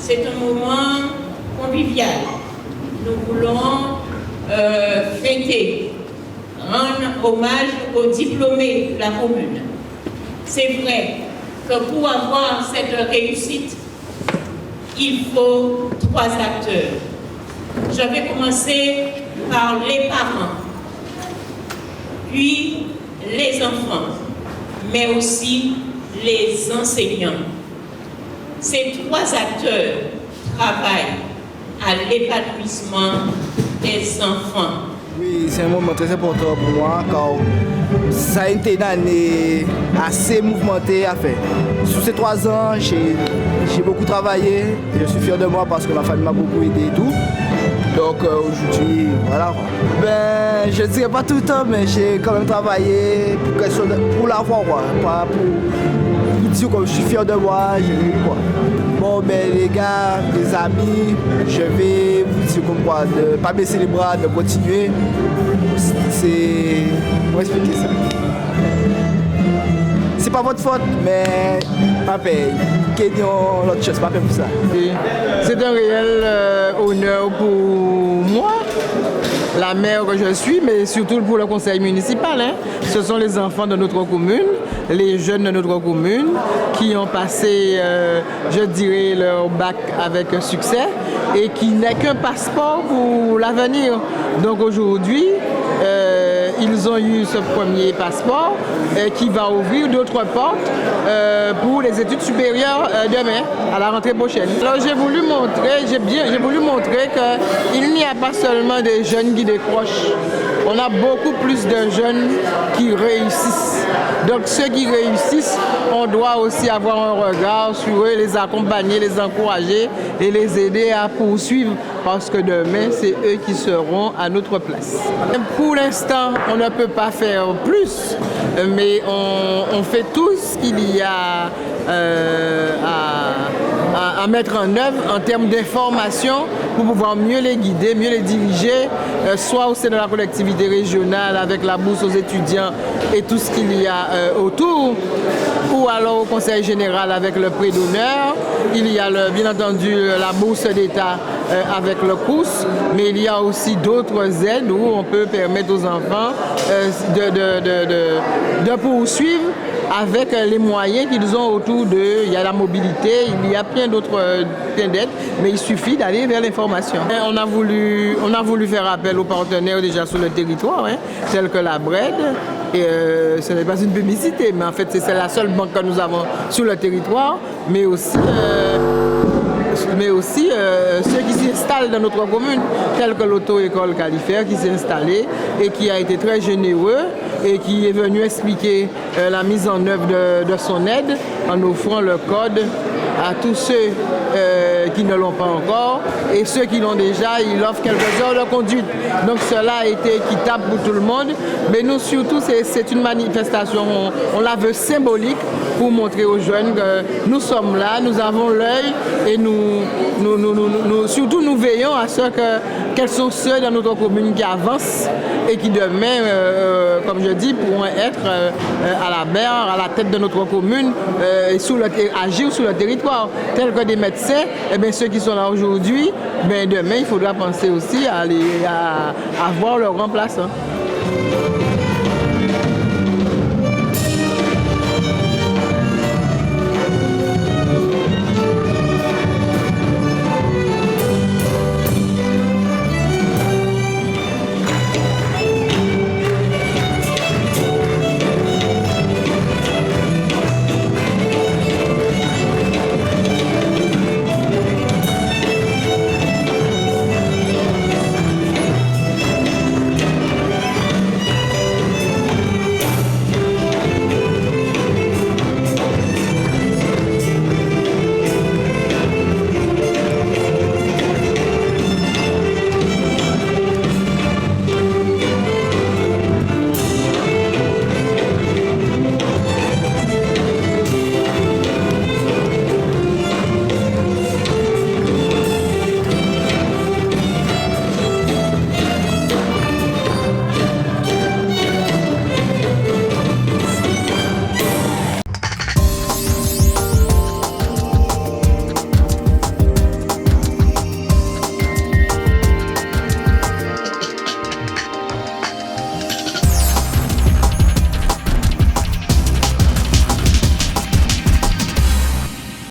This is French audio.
c'est un moment convivial. Nous voulons fêter, rendre hommage aux diplômés de la commune. C'est vrai que pour avoir cette réussite, il faut 3 acteurs. Je vais commencer par les parents, puis les enfants, mais aussi les enseignants. Ces 3 acteurs travaillent à l'épanouissement des enfants. Oui, c'est un moment très important pour moi car ça a été une année assez mouvementée à faire. Sur ces 3 ans, j'ai beaucoup travaillé et je suis fier de moi parce que ma famille m'a beaucoup aidé et tout. Donc aujourd'hui, voilà. Ben, je ne dirais pas tout le temps, mais j'ai quand même travaillé pour l'avoir, quoi. Pas pour dire que je suis fier de moi, j'ai eu quoi. Bon, ben les gars, les amis, je vais vous dire comme quoi, de ne pas baisser les bras, de continuer. C'est... Comment expliquer ça? C'est pas votre faute, mais pas paye. Question l'autre chose, pas paye pour ça. C'est un réel honneur pour moi, la maire que je suis, mais surtout pour le conseil municipal. Ce sont les enfants de notre commune, les jeunes de notre commune qui ont passé, je dirais, leur bac avec succès et qui n'est qu'un passeport pour l'avenir. Donc aujourd'hui, ils ont eu ce premier passeport qui va ouvrir d'autres portes pour les études supérieures demain, à la rentrée prochaine. Alors j'ai voulu montrer qu'il n'y a pas seulement des jeunes qui décrochent, on a beaucoup plus de jeunes qui réussissent. Donc ceux qui réussissent, on doit aussi avoir un regard sur eux, les accompagner, les encourager et les aider à poursuivre parce que demain, c'est eux qui seront à notre place. Pour l'instant, on ne peut pas faire plus, mais on fait tout ce qu'il y a à mettre en œuvre en termes d'information pour pouvoir mieux les guider, mieux les diriger, soit au sein de la collectivité régionale avec la bourse aux étudiants et tout ce qu'il y a autour, ou alors au conseil général avec le prix d'honneur. Il y a bien entendu la bourse d'État avec le COUS, mais il y a aussi d'autres aides où on peut permettre aux enfants de poursuivre avec les moyens qu'ils ont autour d'eux. Il y a la mobilité, il y a plein d'autres d'aides, mais il suffit d'aller vers l'information. On a voulu faire appel aux partenaires déjà sur le territoire, tels que la BRED. Et ce n'est pas une publicité, mais en fait c'est la seule banque que nous avons sur le territoire, mais aussi ceux qui s'installent dans notre commune, tels que l'auto-école Califère qui s'est installée et qui a été très généreux et qui est venu expliquer la mise en œuvre de son aide en offrant le code à tous ceux qui ne l'ont pas encore et ceux qui l'ont déjà, il offre quelques heures de conduite. Donc cela a été équitable pour tout le monde, mais nous surtout c'est une manifestation, on la veut symbolique pour montrer aux jeunes que nous sommes là, nous avons l'œil et surtout nous veillons à ce quels sont ceux dans notre commune qui avancent et qui demain, comme je dis, pourront être à la barre, à la tête de notre commune et agir sur le territoire, tels que des médecins. Et bien ceux qui sont là aujourd'hui, demain il faudra penser aussi à avoir leur remplaçant.